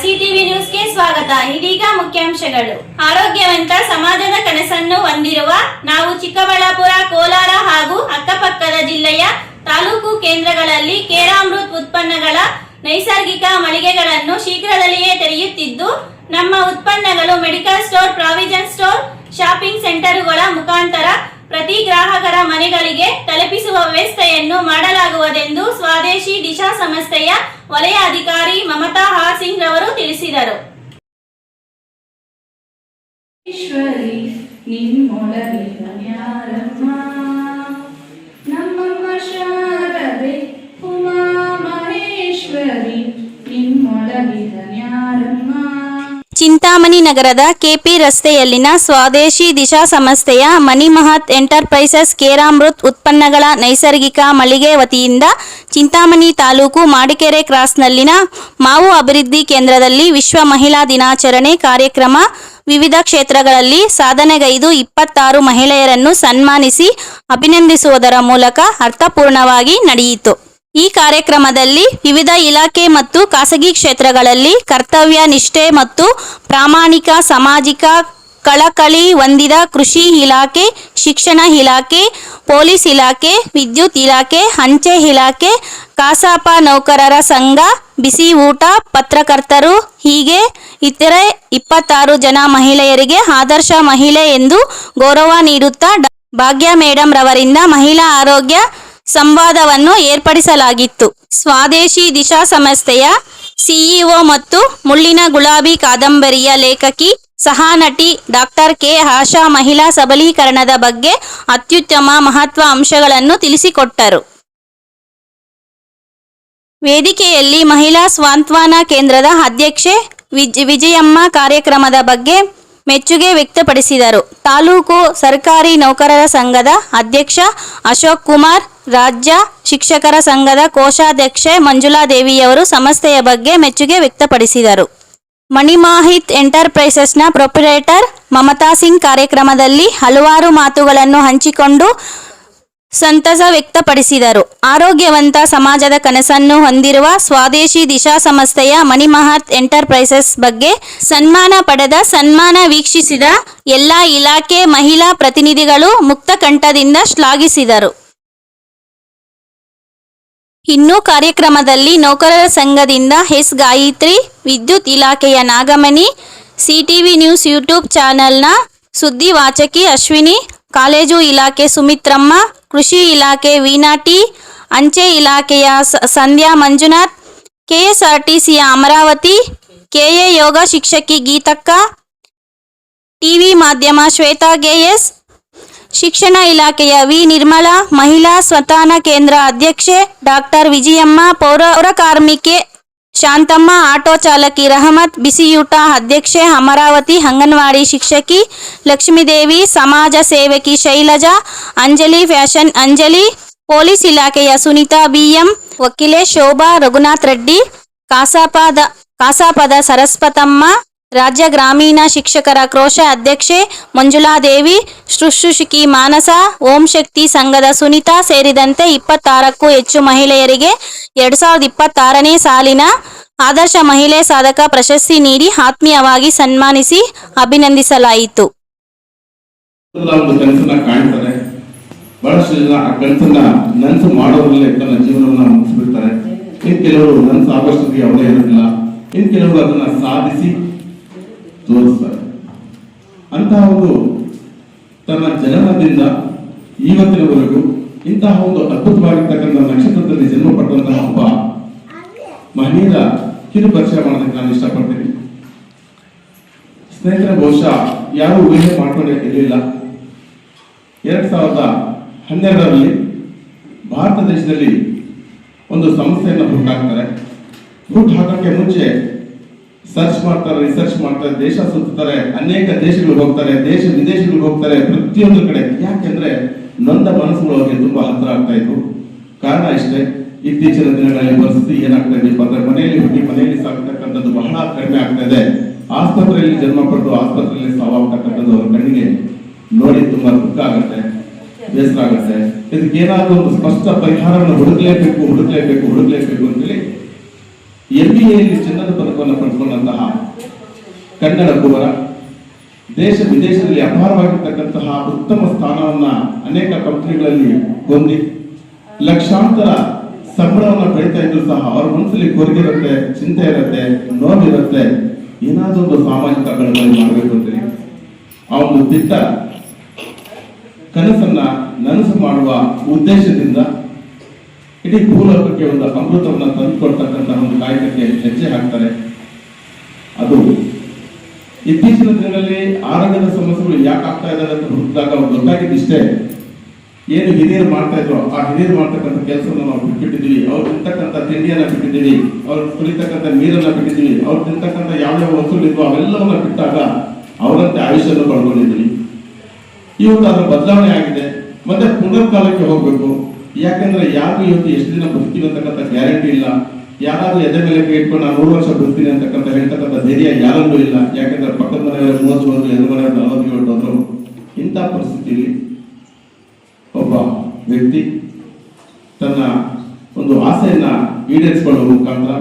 CTV ನ್ಯೂಸ್ಗೆ ಸ್ವಾಗತ. ಇದೀಗ ಮುಖ್ಯಾಂಶಗಳು. ಆರೋಗ್ಯವಂತ ಸಮಾಜದ ಕನಸನ್ನು ಹೊಂದಿರುವ ನಾವು ಚಿಕ್ಕಬಳ್ಳಾಪುರ, ಕೋಲಾರ ಹಾಗೂ ಅಕ್ಕಪಕ್ಕದ ಜಿಲ್ಲೆಯ ತಾಲೂಕು ಕೇಂದ್ರಗಳಲ್ಲಿ ಕೇರಾಮೃತ್ ಉತ್ಪನ್ನಗಳ ನೈಸರ್ಗಿಕ ಮಳಿಗೆಗಳನ್ನು ಶೀಘ್ರದಲ್ಲಿಯೇ ತೆರೆಯುತ್ತಿದ್ದು, ನಮ್ಮ ಉತ್ಪನ್ನಗಳು medical store, provision store, shopping ಸೆಂಟರುಗಳ ಮುಖಾಂತರ ಪ್ರತಿ ಗ್ರಾಹಕರ ಮನೆಗಳಿಗೆ ತಲುಪಿಸುವ ವ್ಯವಸ್ಥೆಯನ್ನು ಮಾಡಲಾಗುವುದೆಂದು ಸ್ವದೇಶಿ ದಿಶಾ ಸಂಸ್ಥೆಯ ವಲಯ ಅಧಿಕಾರಿ ಮಮತಾ ಆರ್ ಸಿಂಗ್ ರವರು ತಿಳಿಸಿದರು. ಚಿಂತಾಮಣಿ ನಗರದ ಕೆಪಿ ರಸ್ತೆಯಲ್ಲಿನ ಸ್ವದೇಶಿ ದಿಶಾ ಸಂಸ್ಥೆಯ ಮನಿ ಮಹತ್ ಎಂಟರ್ಪ್ರೈಸಸ್ ಕೇರಾಮೃತ್ ಉತ್ಪನ್ನಗಳ ನೈಸರ್ಗಿಕ ಮಳಿಗೆ ವತಿಯಿಂದ ಚಿಂತಾಮಣಿ ತಾಲೂಕು ಮಾಡಿಕೆರೆ ಕ್ರಾಸ್ನಲ್ಲಿನ ಮಾವು ಅಭಿವೃದ್ಧಿ ಕೇಂದ್ರದಲ್ಲಿ ವಿಶ್ವ ಮಹಿಳಾ ದಿನಾಚರಣೆ ಕಾರ್ಯಕ್ರಮ ವಿವಿಧ ಕ್ಷೇತ್ರಗಳಲ್ಲಿ ಸಾಧನೆಗೈದು 26 ಮಹಿಳೆಯರನ್ನು ಸನ್ಮಾನಿಸಿ ಅಭಿನಂದಿಸುವುದರ ಮೂಲಕ ಅರ್ಥಪೂರ್ಣವಾಗಿ ನಡೆಯಿತು. ಈ ಕಾರ್ಯಕ್ರಮದಲ್ಲಿ ವಿವಿಧ ಇಲಾಖೆ ಮತ್ತು ಖಾಸಗಿ ಕ್ಷೇತ್ರಗಳಲ್ಲಿ ಕರ್ತವ್ಯ ನಿಷ್ಠೆ ಮತ್ತು ಪ್ರಾಮಾಣಿಕ ಸಾಮಾಜಿಕ ಕಳಕಳಿ ಹೊಂದಿದ ಕೃಷಿ ಇಲಾಖೆ, ಶಿಕ್ಷಣ ಇಲಾಖೆ, ಪೊಲೀಸ್ ಇಲಾಖೆ, ವಿದ್ಯುತ್ ಇಲಾಖೆ, ಅಂಚೆ ಇಲಾಖೆ, ಕಸಾಪ ನೌಕರರ ಸಂಘ, ಬಿಸಿ ಊಟ, ಪತ್ರಕರ್ತರು ಹೀಗೆ ಇತರೆ 26 ಜನ ಮಹಿಳೆಯರಿಗೆ ಆದರ್ಶ ಮಹಿಳೆ ಎಂದು ಗೌರವ ನೀಡುತ್ತಾ ಭಾಗ್ಯ ಮೇಡಂ ರವರಿಂದ ಮಹಿಳಾ ಆರೋಗ್ಯ ಸಂವಾದವನ್ನು ಏರ್ಪಡಿಸಲಾಗಿತ್ತು. ಸ್ವದೇಶಿ ದಿಶಾ ಸಂಸ್ಥೆಯ ಸಿಇಒ ಮತ್ತು ಮುಳ್ಳಿನ ಗುಲಾಬಿ ಕಾದಂಬರಿಯ ಲೇಖಕಿ ಸಹ ನಟಿ ಡಾಕ್ಟರ್ ಕೆ ಆಶಾ ಮಹಿಳಾ ಸಬಲೀಕರಣದ ಬಗ್ಗೆ ಅತ್ಯುತ್ತಮ ಮಹತ್ವ ಅಂಶಗಳನ್ನು ತಿಳಿಸಿಕೊಟ್ಟರು. ವೇದಿಕೆಯಲ್ಲಿ ಮಹಿಳಾ ಸಾಂತ್ವನ ಕೇಂದ್ರದ ಅಧ್ಯಕ್ಷೆ ವಿಜಯಮ್ಮ ಕಾರ್ಯಕ್ರಮದ ಬಗ್ಗೆ ಮೆಚ್ಚುಗೆ ವ್ಯಕ್ತಪಡಿಸಿದರು. ತಾಲೂಕು ಸರ್ಕಾರಿ ನೌಕರರ ಸಂಘದ ಅಧ್ಯಕ್ಷ ಅಶೋಕ್ ಕುಮಾರ್, ರಾಜ್ಯ ಶಿಕ್ಷಕರ ಸಂಘದ ಕೋಶಾಧ್ಯಕ್ಷೆ ಮಂಜುಳಾದೇವಿಯವರು ಸಂಸ್ಥೆಯ ಬಗ್ಗೆ ಮೆಚ್ಚುಗೆ ವ್ಯಕ್ತಪಡಿಸಿದರು. ಮಣಿಮಾಹಿತ್ ಎಂಟರ್ಪ್ರೈಸಸ್ನ ಪ್ರೊಪ್ರೈಟರ್ ಮಮತಾ ಸಿಂಗ್ ಕಾರ್ಯಕ್ರಮದಲ್ಲಿ ಹಲವಾರು ಮಾತುಗಳನ್ನು ಹಂಚಿಕೊಂಡು ಸಂತಸ ವ್ಯಕ್ತಪಡಿಸಿದರು. ಆರೋಗ್ಯವಂತ ಸಮಾಜದ ಕನಸನ್ನು ಹೊಂದಿರುವ ಸ್ವದೇಶಿ ದಿಶಾ ಸಂಸ್ಥೆಯ ಮಣಿಮಹತ್ ಎಂಟರ್ಪ್ರೈಸಸ್ ಬಗ್ಗೆ ಸನ್ಮಾನ ಪಡೆದ ಸನ್ಮಾನ ವೀಕ್ಷಿಸಿದ ಎಲ್ಲ ಇಲಾಖೆ ಮಹಿಳಾ ಪ್ರತಿನಿಧಿಗಳು ಮುಕ್ತ ಕಂಠದಿಂದ ಶ್ಲಾಘಿಸಿದರು. ಇನ್ನು ಕಾರ್ಯಕ್ರಮದಲ್ಲಿ ನೌಕರರ ಸಂಘದಿಂದ ಎಸ್ ಗಾಯತ್ರಿ, ವಿದ್ಯುತ್ ಇಲಾಖೆಯ ನಾಗಮಣಿ, ಸಿಟಿವಿ ನ್ಯೂಸ್ ಯೂಟ್ಯೂಬ್ ಚಾನೆಲ್ನ ಸುದ್ದಿ ವಾಚಕಿ ಅಶ್ವಿನಿ, ಕಾಲೇಜು ಇಲಾಖೆ ಸುಮಿತ್ರಮ್ಮ, ಕೃಷಿ ಇಲಾಖೆ ವೀಣಾ ಟಿ, ಅಂಚೆ ಇಲಾಖೆಯ ಸಂಧ್ಯಾ ಮಂಜುನಾಥ್, ಕೆಎಸ್ಆರ್ಟಿಸಿಯ ಅಮರಾವತಿ, ಕೆಎ ಯೋಗ ಶಿಕ್ಷಕಿ ಗೀತಕ್ಕ, ಟಿವಿ ಮಾಧ್ಯಮ ಶ್ವೇತಾ ಕೆಎಸ್, ಶಿಕ್ಷಣ ಇಲಾಖೆಯ ವಿ ನಿರ್ಮಲಾ, ಮಹಿಳಾ ಸ್ವತಾನ ಕೇಂದ್ರ ಅಧ್ಯಕ್ಷೆ ಡಾಕ್ಟರ್ ವಿಜಯಮ್ಮ, ಪೌರ ಕಾರ್ಮಿಕೆ ಶಾಂತಮ್ಮ, ಆಟೋ ಚಾಲಕಿ ರಹಮತ್, ಬಿಸಿಯೂಟ ಅಧ್ಯಕ್ಷೆ ಅಮರಾವತಿ, ಅಂಗನವಾಡಿ ಶಿಕ್ಷಕಿ ಲಕ್ಷ್ಮೀದೇವಿ, ಸಮಾಜ ಸೇವಕಿ ಶೈಲಜಾ, ಅಂಜಲಿ ಫ್ಯಾಷನ್ ಅಂಜಲಿ, ಪೊಲೀಸ್ ಇಲಾಖೆಯ ಸುನೀತಾ ಬಿಎಂ, ವಕೀಲೆ ಶೋಭಾ ರಘುನಾಥ್ ರೆಡ್ಡಿ, ಕಸಾಪದ ಸರಸ್ವತಮ್ಮ, ರಾಜ್ಯ ಗ್ರಾಮೀಣ ಶಿಕ್ಷಕರ ಕ್ರೋಶ ಅಧ್ಯಕ್ಷೆ ಮಂಜುಳಾದೇವಿ, ಶುಶ್ರೂಷಕಿ ಮಾನಸ, ಓಂ ಶಕ್ತಿ ಸಂಘದ ಸುನೀತಾ ಸೇರಿದಂತೆ 26ಕ್ಕೂ ಹೆಚ್ಚು ಮಹಿಳೆಯರಿಗೆ 2026ನೇ ಸಾಲಿನ ಆದರ್ಶ ಮಹಿಳೆ ಸಾಧಕ ಪ್ರಶಸ್ತಿ ನೀಡಿ ಆತ್ಮೀಯವಾಗಿ ಸನ್ಮಾನಿಸಿ ಅಭಿನಂದಿಸಲಾಯಿತು. ಬಹಳಷ್ಟು ಜನ ಆ ಕನಸನ್ನ ನನಸು ಮಾಡೋದ್ರಲ್ಲೇ ತನ್ನ ಜೀವನವನ್ನ ಮುಗಿಸ್ಬಿಡ್ತಾರೆ. ಇನ್ ಕೆಲವರು ನನಸು ಆಗೋಷ್ಟೊತ್ತಿಗೆ ಅವರೇ ಇರೋದಿಲ್ಲ, ಇನ್ ಕೆಲವರು ಅದನ್ನ ಸಾಧಿಸಿ ತೋರಿಸ್ತಾರೆ. ಅಂತಹ ಒಂದು ತನ್ನ ಜನನದಿಂದ ಇವತ್ತಿನವರೆಗೂ ಇಂತಹ ಒಂದು ಅದ್ಭುತವಾಗಿರ್ತಕ್ಕಂಥ ನಕ್ಷತ್ರದಲ್ಲಿ ಜನ್ಮ ಪಟ್ಟಂತಹ ಒಬ್ಬ ಮಹಿಳೆಯ ಕಿರು ಪರಿಚಯ ಮಾಡೋದಕ್ಕೆ ನಾನು ಇಷ್ಟಪಡ್ತೀನಿ. ಸ್ನೇಹಿತರೆ, ಬಹುಶಃ ಯಾರು ಊಹೆ ಮಾಡ್ಕೊಂಡಿರಲಿಲ್ಲ. 2012ರಲ್ಲಿ ಭಾರತ ದೇಶದಲ್ಲಿ ಒಂದು ಸಂಸ್ಥೆಯನ್ನು ಹುಟ್ಟಾಕ್ತಾರೆ. ಹುಟ್ಟಾಕಕ್ಕೆ ಮುಂಚೆ ಸರ್ಚ್ ಮಾಡ್ತಾರೆ, ರಿಸರ್ಚ್ ಮಾಡ್ತಾರೆ, ದೇಶ ಸುತ್ತಾರೆ, ಅನೇಕ ದೇಶಗಳಿಗೆ ಹೋಗ್ತಾರೆ, ದೇಶ ವಿದೇಶಗಳಿಗೆ ಹೋಗ್ತಾರೆ, ಪ್ರತಿಯೊಂದು ಕಡೆ. ಯಾಕೆಂದ್ರೆ ನೊಂದ ಮನಸ್ಸುಗಳು ಅವರಿಗೆ ತುಂಬಾ ಹತ್ರ ಆಗ್ತಾ ಇತ್ತು. ಕಾರಣ ಇಷ್ಟೇ, ಇತ್ತೀಚಿನ ದಿನಗಳಲ್ಲಿ ಪರಿಸ್ಥಿತಿ ಏನಾಗ್ತಾ ಇದೆ ಅಂದ್ರೆ ಮನೆಯಲ್ಲಿ ಹುಟ್ಟಿ ಮನೆಯಲ್ಲಿ ಸಾಕ್ತಕ್ಕಂಥದ್ದು ಬಹಳ ಕಡಿಮೆ ಆಗ್ತಾ ಇದೆ. ಆಸ್ಪತ್ರೆಯಲ್ಲಿ ಜನ್ಮ ಪಡೆದು ಆಸ್ಪತ್ರೆಯಲ್ಲಿ ಸಾವಾಗ್ತಕ್ಕಂಥದ್ದು ಅವರ ಕಣ್ಣಿಗೆ ನೋಡಿ ತುಂಬಾ ದುಃಖ ಆಗುತ್ತೆ, ಬೇಸರ ಆಗುತ್ತೆ. ಇದಕ್ಕೆ ಏನಾದ್ರೂ ಒಂದು ಸ್ಪಷ್ಟ ಪರಿಹಾರವನ್ನು ಹುಡುಕ್ಲೇಬೇಕು ಅಂತೇಳಿ MBA ಚಿನ್ನದ ಪದಕ ಪದಕವನ್ನು ಪಡೆದುಕೊಂಡಂತಹ ಕನ್ನಡ ಕುವರ, ದೇಶ ವಿದೇಶದಲ್ಲಿ ಅಪಾರವಾಗಿರ್ತಕ್ಕಂತಹ ಉತ್ತಮ ಸ್ಥಾನವನ್ನ ಅನೇಕ ಕಂಪನಿಗಳಲ್ಲಿ ಹೊಂದಿ ಲಕ್ಷಾಂತರ ಸಂಬಳವನ್ನ ಪಡಿತಾ ಇದ್ರು ಸಹ ಅವ್ರ ಮನಸ್ಸಲ್ಲಿ ಕೋರಿಕೆ ಇರುತ್ತೆ, ಚಿಂತೆ ಇರುತ್ತೆ, ನೋವಿರುತ್ತೆ, ಏನಾದ್ರೂ ಒಂದು ಸಾಮಾಜಿಕ ಬೆಳವಣಿಗೆ ಮಾಡಬೇಕು ಅಂತೇಳಿ ಆ ಒಂದು ದಿಟ್ಟ ಕನಸನ್ನ ನನಸು ಮಾಡುವ ಉದ್ದೇಶದಿಂದ ಇಡೀ ಭೂಲೋಕಕ್ಕೆ ಒಂದು ಅಮೃತವನ್ನ ತಂದುಕೊಡ್ತಕ್ಕಂತಹ ಒಂದು ಕಾಯಕಕ್ಕೆ ಹೆಜ್ಜೆ ಹಾಕ್ತಾರೆ. ಅದು ಇತ್ತೀಚಿನ ದಿನಗಳಲ್ಲಿ ಆರೋಗ್ಯದ ಸಮಸ್ಯೆಗಳು ಯಾಕೆ ಆಗ್ತಾ ಇದ್ದಾರೆ ಅಂತ ಹುಡುಕಿದಾಗ ಅವ್ರು ಗೊತ್ತಾಗಿದ್ದಿಷ್ಟೇ, ಏನು ಹಿರಿಯರು ಮಾಡ್ತಾ ಇದ್ರು ಆ ಹಿರಿಯರು ಮಾಡ್ತಕ್ಕಂಥ ಕೆಲಸವನ್ನು ನಾವು ಬಿಟ್ಬಿಟ್ಟಿದೀವಿ, ಅವ್ರು ತಿಂತಕ್ಕಂಥ ತಿಂಡಿಯನ್ನ ಬಿಟ್ಟಿದ್ದೀವಿ, ಅವ್ರು ಕುಡಿತಕ್ಕಂಥ ನೀರನ್ನ ಬಿಟ್ಟಿದ್ದೀವಿ, ಅವ್ರು ತಿಂತಕ್ಕಂಥ ಯಾವ್ಯಾವ ವಸ್ತುಗಳಿದ್ವು ಅವೆಲ್ಲವನ್ನ ಬಿಟ್ಟಾಗ ಅವರಂತೆ ಆಯುಷ್ಯನ್ನು ಪಡ್ಕೊಂಡಿದ್ದೀವಿ. ಇವತ್ತು ಅದರ ಬದಲಾವಣೆ ಆಗಿದೆ. ಮತ್ತೆ ಪುನರ್ಕಾಲಕ್ಕೆ ಹೋಗ್ಬೇಕು. ಯಾಕಂದ್ರೆ ಯಾರು ಇವತ್ತು ಎಷ್ಟು ದಿನ ಬದುಕ್ತೀವಿ ಅಂತಕ್ಕಂಥ ಗ್ಯಾರಂಟಿ ಇಲ್ಲ. ಯಾರಾದ್ರೂ ಎದೆ ಮೇಲೆ ಕೈ ಇಟ್ಕೊಂಡು ನಾನು 100 ವರ್ಷ ಬದುಕ್ತೀನಿ ಅಂತಕ್ಕಂಥ ಹೇಳ್ತಕ್ಕಂಥ ಧೈರ್ಯ ಯಾರಲ್ಲೂ ಇಲ್ಲ. ಯಾಕಂದ್ರೆ ಪಕ್ಕದ ಮನೆಯವರ 30 ವರ್ಷ, ಎದುರು ಮನೆಯವರು 47 ಹೋದ್ರು. ಇಂಥ ಪರಿಸ್ಥಿತಿಯಲ್ಲಿ ಒಬ್ಬ ವ್ಯಕ್ತಿ ತನ್ನ ಒಂದು ಆಸೆಯನ್ನ ಈಡೇರಿಸಿಕೊಳ್ಳುವ ಮುಖಾಂತರ,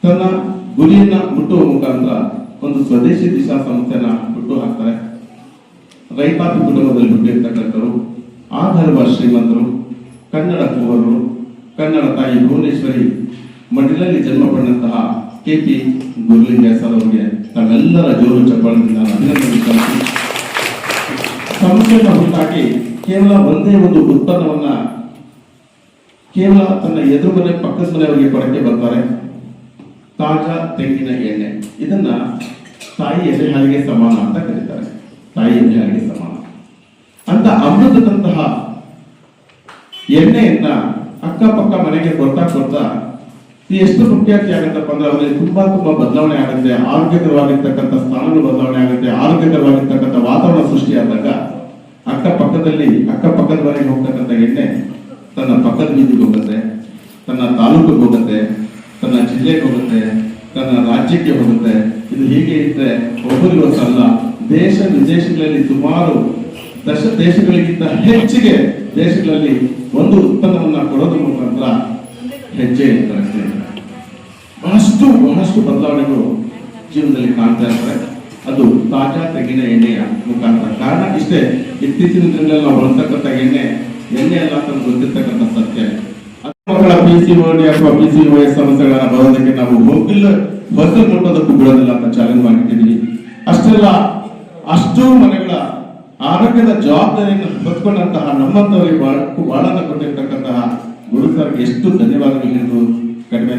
ತನ್ನ ಗುರಿಯನ್ನ ಮುಟ್ಟುವ ಮುಖಾಂತರ ಒಂದು ಸ್ವದೇಶಿ ದಿಶಾ ಸಂಸ್ಥೆಯನ್ನ ಹುಟ್ಟು ಹಾಕ್ತಾರೆ. ರೈತಾಪಿ ಕುಟುಂಬದಲ್ಲಿ ಹುಟ್ಟಿರ್ತಕ್ಕಂಥವರು, ಆಧಾರವ ಶ್ರೀಮಂತರು, ಕನ್ನಡ ಕುವರರು, ಕನ್ನಡ ತಾಯಿ ಭುವನೇಶ್ವರಿ ಮಡಿಲಲ್ಲಿ ಜನ್ಮ ಪಡೆದಂತಹ KP ಗುರುಲಿಂಗಯ್ಯ ಸರ್ ಅವರಿಗೆ ತಾವೆಲ್ಲರ ಜೋರು ಚಪ್ಪಾಳದಿಂದ ನಾನು ಅಭಿನಂದನೆ ಸಲ್ಲಿಸಿ, ಸಂಸ್ಥೆಯನ್ನು ಹುಟ್ಟಾಕಿ ಕೇವಲ ಒಂದೇ ಒಂದು ಉತ್ಪನ್ನವನ್ನ ಕೇವಲ ತನ್ನ ಎದುರು ಮನೆ ಪಕ್ಕದ ಮನೆಯವರಿಗೆ ಕೊಡಕ್ಕೆ ಬರ್ತಾರೆ. ತಾಜಾ ತೆಂಗಿನ ಎಣ್ಣೆ, ಇದನ್ನ ತಾಯಿ ಎದೆ ಹಾಲಿಗೆ ಸಮಾನ ಅಂತ ಕರೀತಾರೆ. ತಾಯಿ ಎದೆ ಹಾಲಿಗೆ ಸಮಾನ ಅಂತ ಅಮೃತದಂತಹ ಎಣ್ಣೆಯನ್ನ ಅಕ್ಕಪಕ್ಕ ಮನೆಗೆ ಕೊಡ್ತಾ ಎಷ್ಟು ಮುಖ್ಯಾತಿ ಆಗುತ್ತಪ್ಪ ಅಂದ್ರೆ ಅವರಿಗೆ ತುಂಬಾ ಬದಲಾವಣೆ ಆಗುತ್ತೆ. ಆರೋಗ್ಯಕರವಾಗಿರ್ತಕ್ಕಂಥ ಸ್ಥಾನಗಳು ಬದಲಾವಣೆ ಆಗುತ್ತೆ. ಆರೋಗ್ಯಕರವಾಗಿರ್ತಕ್ಕಂಥ ವಾತಾವರಣ ಸೃಷ್ಟಿಯಾದಾಗ ಅಕ್ಕಪಕ್ಕದ ಮನೆಗೆ ಹೋಗ್ತಕ್ಕಂಥ ಎಣ್ಣೆ ತನ್ನ ಪಕ್ಕದ ಬೀದಿಗೆ ಹೋಗುತ್ತೆ, ತನ್ನ ತಾಲೂಕಿಗೆ ಹೋಗುತ್ತೆ, ತನ್ನ ಜಿಲ್ಲೆಗೆ ಹೋಗುತ್ತೆ, ತನ್ನ ರಾಜ್ಯಕ್ಕೆ ಹೋಗುತ್ತೆ. ಇದು ಹೀಗೆ ಇದ್ರೆ ಒಬ್ಬರಿಗೊಬ್ಬ ಅಲ್ಲ, ದೇಶ ವಿದೇಶಗಳಲ್ಲಿ ಸುಮಾರು ದೇಶಗಳಿಗಿಂತ ಹೆಚ್ಚಿಗೆ ದೇಶಗಳಲ್ಲಿ ಒಂದು ಉತ್ಪನ್ನವನ್ನ ಕೊಡೋದ್ರ ಮುಖಾಂತರ ಹೆಜ್ಜೆ ಇರ್ತಾರೆ. ಬಹಳಷ್ಟು ಬದಲಾವಣೆಗಳು ಜೀವನದಲ್ಲಿ ಕಾಣ್ತಾ ಇರ್ತಾರೆ. ಅದು ತಾಜಾ ತೆಂಗಿನ ಎಣ್ಣೆಯ ಮುಖಾಂತರ. ಕಾರಣ ಇಷ್ಟೇ, ಇತ್ತೀಚಿನ ದಿನಗಳಲ್ಲಿ ನಾವು ಬಳಸ್ತಕ್ಕಂಥ ಎಣ್ಣೆ ಅಲ್ಲ ಅಂತ ಗೊತ್ತಿರ್ತಕ್ಕಂಥ ಸತ್ಯ. ಮಕ್ಕಳ PCOD ಅಥವಾ PCOS ಸಮಸ್ಯೆಗಳನ್ನ ಬರೋದಕ್ಕೆ ನಾವು ಹೊಸ ಮುಟ್ಟೋದಕ್ಕೂ ಬಿಡೋದಿಲ್ಲ ಅಂತ ಚಾಲೆಂಜ್ ಮಾಡಿಟ್ಟಿದ್ದೀವಿ. ಅಷ್ಟೆಲ್ಲ ಅಷ್ಟು ಮನೆಗಳ ಆರೋಗ್ಯದ ಜವಾಬ್ದಾರಿಯನ್ನು ಹೊತ್ಕೊಂಡಂತಹ ನಮ್ಮಂತವರಿಗೆ ಬಾಳನ್ನ ಕೊಟ್ಟಿರ್ತಕ್ಕಂತಹ ಗುರು ಸರ್ಗೆ ಎಷ್ಟು ಧನ್ಯವಾದಗಳು ಹೇಳಿದ್ರು ಕಡಿಮೆ.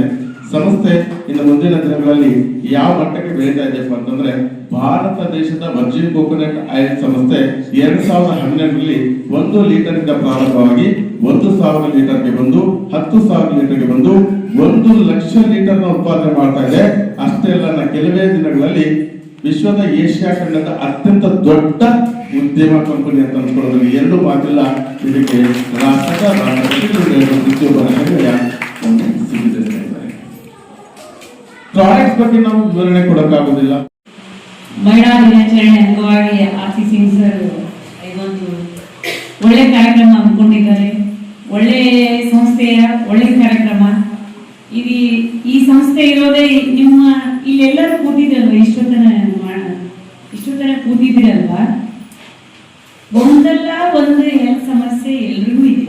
ಸಂಸ್ಥೆ ಇನ್ನು ಮುಂದಿನ ದಿನಗಳಲ್ಲಿ ಯಾವ ಮಟ್ಟಕ್ಕೆ ಬೆಳೀತಾ ಇದೆಯಪ್ಪ ಅಂತಂದ್ರೆ, ಭಾರತ ದೇಶದ ವರ್ಜಿನ್ ಕೋಕೋನಟ್ ಆಯಿಲ್ ಸಂಸ್ಥೆ 2012ರಲ್ಲಿ 1 ಲೀಟರ್ ಪ್ರಾರಂಭವಾಗಿ 1,000 ಲೀಟರ್ಗೆ ಬಂದು 10,000 ಲೀಟರ್ಗೆ ಬಂದು 1 ಲಕ್ಷ ಲೀಟರ್ನ ಉತ್ಪಾದನೆ ಮಾಡ್ತಾ ಇದೆ. ಅಷ್ಟೇ ಅಲ್ಲ, ಕೆಲವೇ ದಿನಗಳಲ್ಲಿ ವಿಶ್ವದ ಏಷ್ಯಾ ಖಂಡದ ಅತ್ಯಂತ ದೊಡ್ಡ ಉದ್ಯಮ ಕಂಪನಿ ಅಂತ ಅನ್ಕೊಳ್ಳೋದ್ರಲ್ಲಿ ಎರಡು ಮಾತಿಲ್ಲ. ಇದಕ್ಕೆ ಪ್ರಾಡಕ್ಟ್ಸ್ ಬಗ್ಗೆ ನಾವು ವಿವರಣೆ ಕೊಡಕ್ಕಾಗೋದಿಲ್ಲ. ಮಹಿಳಾ ದಿನಾಚರಣೆ ಅಂಗವಾಗಿ ಆರ್ಸಿ ಸಿಂಗ್ ಸರ್ ಇದೊಂದು ಒಳ್ಳೆ ಕಾರ್ಯಕ್ರಮ ಹಮ್ಮಿಕೊಂಡಿದ್ದಾರೆ. ಒಳ್ಳೆ ಸಂಸ್ಥೆಯ ಒಳ್ಳೆ ಕಾರ್ಯಕ್ರಮ. ಈ ಸಂಸ್ಥೆ ಇರೋದೇ ನಿಮ್ಮ ಇಲ್ಲೆಲ್ಲರೂ ಕೂತಿದ್ರಲ್ವ, ಇಷ್ಟೊತ್ತನ ಕೂತಿದ್ದೀರಲ್ವಾ, ಒಂದಲ್ಲ ಒಂದು ಹೆಲ್ತ್ ಸಮಸ್ಯೆ ಎಲ್ರಿಗೂ ಇದೆ.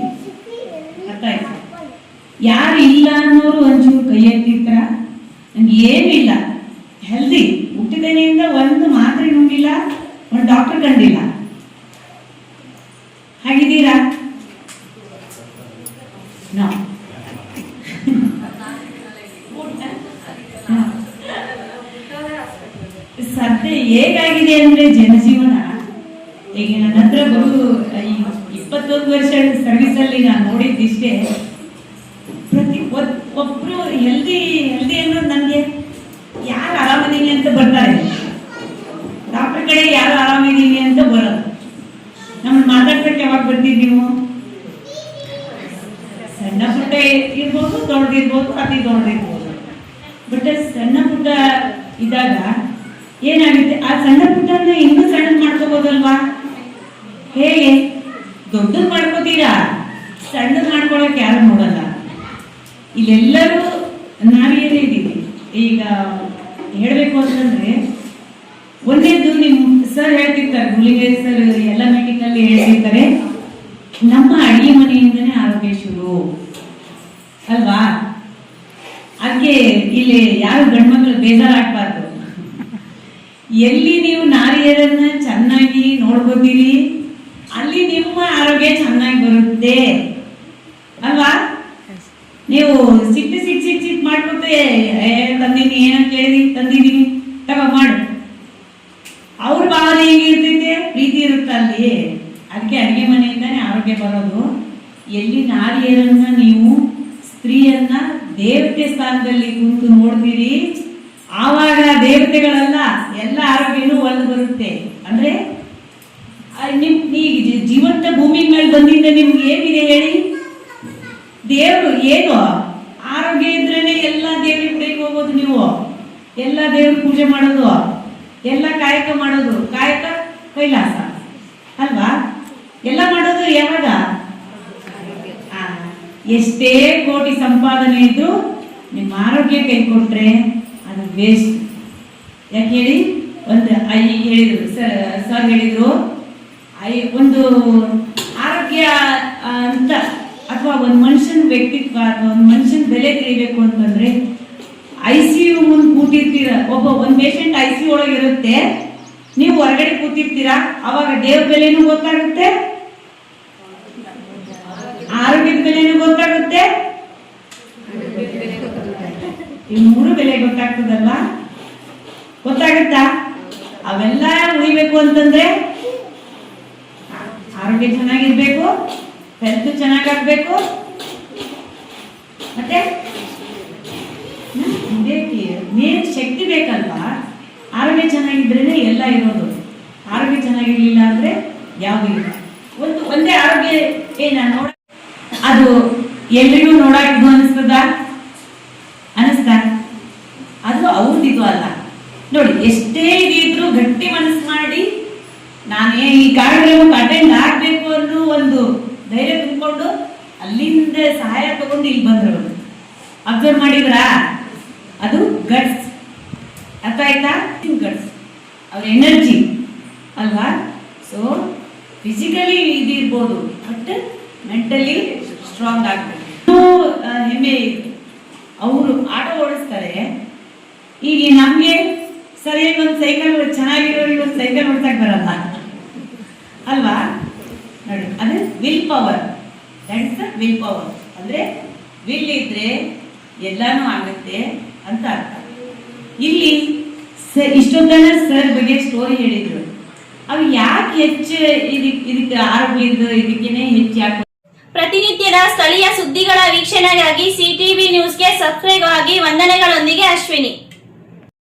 ಅರ್ಥ ಆಯ್ತು? ಯಾರು ಇಲ್ಲ ಅನ್ನೋರು ಒಂಚೂರು ಕೈ ಎತ್ತಿರ್ತಾರ. ನಂಗೆ ಏನೂ ಇಲ್ಲ, ಹೆಲ್ದಿ, ಹುಟ್ಟಿದನಿಂದ ಒಂದು ಮಾತ್ರೆ ನುಂಗಿಲ್ಲ, ಒಂದು ಡಾಕ್ಟರ್ ಕಂಡಿಲ್ಲ. ಹಾಗಿದ್ದೀರಾ? ಸದ್ಯ ಹೇಗಾಗಿದೆ ಅಂದ್ರೆ ಜನಜೀವನ, ಈಗ ನನ್ನ ಹತ್ರ ಬರು 21 ವರ್ಷ ಸರ್ವಿಸ್ ಅಲ್ಲಿ ನಾನು ನೋಡಿದ್ದಿಷ್ಟೇ, ಒಬ್ರು ಹೆಲ್ದಿ ಅನ್ನೋದು ನನಗೆ ಯಾರು ಆರಾಮಿದೀನಿ ಅಂತ ಬರ್ತಾರೆ, ಡಾಕ್ಟರ್ ಕಡೆ ಯಾರು ಆರಾಮಿದೀನಿ ಅಂತ ಬರೋದು. ನಮ್ಮನ್ನು ಮಾತಾಡ್ಸಕ್ಕೆ ಯಾವಾಗ ಬರ್ತೀವಿ ನೀವು? ಸಣ್ಣ ಪುಟ್ಟ ಇರ್ಬೋದು, ದೊಡ್ಡದಿರ್ಬೋದು, ಅತಿ ದೊಡ್ಡದಿರ್ಬೋದು. ಬಟ್ ಸಣ್ಣ ಪುಟ್ಟ ಇದ್ದಾಗ ಏನಾಗುತ್ತೆ, ಆ ಸಣ್ಣ ಪುಟ್ಟನ್ನ ಇನ್ನೂ ಸಣ್ಣ ಮಾಡ್ಕೋಬೋದಲ್ವಾ? ಹೇಗೆ ದೊಡ್ಡದು ಮಾಡ್ಕೋತೀರಾ, ಸಣ್ಣದು ಮಾಡ್ಕೊಳಕ್ ಯಾರು ನೋಡಲ್ಲ. ಇಲ್ಲೆಲ್ಲರೂ ನಾವೇನೇ ಇದ್ದೀವಿ. ಈಗ ಹೇಳಬೇಕು ಅಂತಂದ್ರೆ ಒಂದೇದು ನಿಮ್ಮ ಸರ್ ಹೇಳ್ತಿರ್ತಾರೆ, ಗುಳಿಗೆ ಸರ್ ಎಲ್ಲ ಮೀಟಿಂಗ್ ಅಲ್ಲಿ ಹೇಳ್ತಿರ್ತಾರೆ, ನಮ್ಮ ಅಡಿಗೆ ಮನೆಯಿಂದನೇ ಆರೋಗ್ಯ ಶುರು ಅಲ್ವಾ. ಅದಕ್ಕೆ ಇಲ್ಲಿ ಯಾರು ಗಂಡ್ಮಕ್ಳು ಬೇಜಾರಾಗಬಾರ್ದು. ಎಲ್ಲಿ ನೀವು ನಾರಿಯರನ್ನ ಚೆನ್ನಾಗಿ ನೋಡ್ಕೋತೀರಿ ಅಲ್ಲಿ ನಿಮ್ಮ ಆರೋಗ್ಯ ಚೆನ್ನಾಗಿ ಬರುತ್ತೆ ಅಲ್ವಾ. ನೀವು ಸಿಟ್ಟು ಮಾಡ್ಕೊತೆ ತಂದಿನಿ ಏನಂತ ಕೇಳಿ ತಂದಿದ್ದೀನಿ ತಗೋ ಮಾಡು, ಅವ್ರ ಭಾವನೆ ಹೇಗಿರ್ತೈತೆ, ಪ್ರೀತಿ ಇರುತ್ತೆ ಅಲ್ಲಿ. ಅದಕ್ಕೆ ಅಡಿಗೆ ಮನೆಯಿಂದಾನೆ ಆರೋಗ್ಯ ಬರೋದು. ಎಲ್ಲಿ ನಾರಿಯರನ್ನ ನೀವು ಸ್ತ್ರೀಯನ್ನ ದೇವತೆ ಸ್ಥಾನದಲ್ಲಿ ಕೂತು ನೋಡ್ತೀರಿ ಆವಾಗ ದೇವತೆಗಳಲ್ಲ ಎಲ್ಲ ಆರೋಗ್ಯನೂ ಒಳಗೆ ಬರುತ್ತೆ. ಅಂದ್ರೆ ಈ ಜೀವಂತ ಭೂಮಿ ಮೇಲೆ ಬಂದಿಂದ ನಿಮ್ಗೆ ಏನಿದೆ ಹೇಳಿ, ದೇವರು ಏನು ಆರೋಗ್ಯ ಇದ್ರೇನೆ ಎಲ್ಲ ದೇವ್ರ ಗುಡಿಗೆ ಹೋಗೋದು, ನೀವು ಎಲ್ಲ ದೇವ್ರ ಪೂಜೆ ಮಾಡೋದು, ಎಲ್ಲ ಕಾಯಕ ಮಾಡೋದು. ಕಾಯಕ ಕೈಲಾಸ ಅಲ್ವಾ, ಎಲ್ಲ ಮಾಡೋದು ಯಾವಾಗ? ಎಷ್ಟೇ ಕೋಟಿ ಸಂಪಾದನೆ ಇದ್ರು ನಿಮ್ಮ ಆರೋಗ್ಯ ಕೈ ಕೊಟ್ರೆ ಅದು ವೇಸ್ಟ್. ಯಾಕೆ ಹೇಳಿ, ಒಂದು ಈಗ ಹೇಳಿದ್ರು ಸರ್ ಹೇಳಿದ್ರು, ಒಂದು ಆರೋಗ್ಯ ಅಂತ ಅಥವಾ ಒಂದು ಮನುಷ್ಯನ ವ್ಯಕ್ತಿತ್ವ ಅಥವಾ ಒಂದು ಮನುಷ್ಯನ ಬೆಲೆ ತಿಳಿಬೇಕು ಅಂತಂದ್ರೆ ICU ಮುಂದೆ ಕೂತಿರ್ತೀರ, ಒಂದು ಪೇಷಂಟ್ ICU ಒಳಗಿರುತ್ತೆ, ನೀವು ಹೊರಗಡೆ ಕೂತಿರ್ತೀರಾ, ಅವಾಗ ದೇವ್ರ ಬೆಲೆನೂ ಗೊತ್ತಾಗುತ್ತೆ, ಆರೋಗ್ಯದ ಬೆಲೆನೂ ಗೊತ್ತಾಗುತ್ತೆ, ಈ ಮೂರು ಬೆಲೆ ಗೊತ್ತಾಗ್ತದಲ್ವಾ? ಗೊತ್ತಾಗುತ್ತಾ? ಅವೆಲ್ಲ ಉಳಿಬೇಕು ಅಂತಂದ್ರೆ ಆರೋಗ್ಯ ಚೆನ್ನಾಗಿರ್ಬೇಕು, ಹೆಲ್ತ್ ಚೆನ್ನಾಗಾಗ್ಬೇಕು, ಮತ್ತೆ ಮೇನ್ ಶಕ್ತಿ ಬೇಕಲ್ವಾ. ಆರೋಗ್ಯ ಚೆನ್ನಾಗಿದ್ರೇನೆ ಎಲ್ಲ ಇರೋದು. ಆರೋಗ್ಯ ಚೆನ್ನಾಗಿರ್ಲಿಲ್ಲ ಅಂದ್ರೆ ಯಾವ್ದು ಇಲ್ಲ. ಒಂದೇ ಆರೋಗ್ಯ ನೋಡ ಅದು ಎಲ್ರಿಗೂ ನೋಡಕ್ ಇದು ಅನಿಸ್ತಾ ಅದು ಅವ್ರದಿದು ಅಲ್ಲ. ನೋಡಿ ಎಷ್ಟೇ ಇದಿದ್ರು ಗಟ್ಟಿ ಮನಸ್ಸು ಮಾಡಿ ನಾನೇ ಈ ಕಾರ್ಯಕ್ರಮಕ್ಕೆ ಅಟೆಂಡ್ ಆಗ್ಬೇಕು ಅನ್ನೋ ಒಂದು ಧೈರ್ಯ ತುಂಬಿಕೊಂಡು ಅಲ್ಲಿಂದ ಸಹಾಯ ತಗೊಂಡು ಇಲ್ಲಿ ಬಂದ್ರು. ಅಬ್ಸರ್ವ್ ಮಾಡಿದ್ರಾ? ಅದು ಗಟ್ಸ್. ಅರ್ಥ ಆಯ್ತಾ? ಗಟ್ಸ್ ಅವ್ರ ಎನರ್ಜಿ ಅಲ್ವಾ. ಸೊ ಫಿಸಿಕಲಿ ಇದಿರ್ಬೋದು ಬಟ್ ಮೆಂಟಲಿ ಸ್ಟ್ರಾಂಗ್ ಆಗ್ಬೇಕು. ಹೆಮ್ಮೆ ಅವರು ಆಟೋ ಓಡಿಸ್ತಾರೆ. ಈಗ ನಮ್ಗೆ ಸರಿಯಾಗಿ ಒಂದು ಸೈಕಲ್ ಚೆನ್ನಾಗಿರೋರಿಗೆ ಒಂದು ಸೈಕಲ್ ಓಡಿಸಕ್ ಬರಲ್ಲ ಅಲ್ವಾ. ನೋಡಿ ಅದು will power, that is the will power. ಅಂದ್ರೆ ವಿಲ್ ಇದ್ರೆ ಎಲ್ಲಾನು ಆಗುತ್ತೆ ಅಂತ ಅರ್ಥ. ಇಲ್ಲಿ ಇಷ್ಟೊಂದೆಲ್ಲ ಸರ್ ಬಗ್ಗೆ ಸ್ಟೋರಿ ಹೇಳಿದ್ರು. ಅವು ಯಾಕೆ ಹೆಚ್ಚು ಇದಕ್ಕೆ ಆರೋಗ್ಯದ ಇದಕ್ಕೇನೆ ಹೆಚ್ಚು ಯಾಕೆ? ಪ್ರತಿನಿತ್ಯದ ಸ್ಥಳೀಯ ಸುದ್ದಿಗಳ ವೀಕ್ಷಣೆಗಾಗಿ CTV ನ್ಯೂಸ್ಗೆ ಸಬ್ಸ್ಕ್ರೈಬ್ ಆಗಿ. ವಂದನೆಗಳೊಂದಿಗೆ ಅಶ್ವಿನಿ.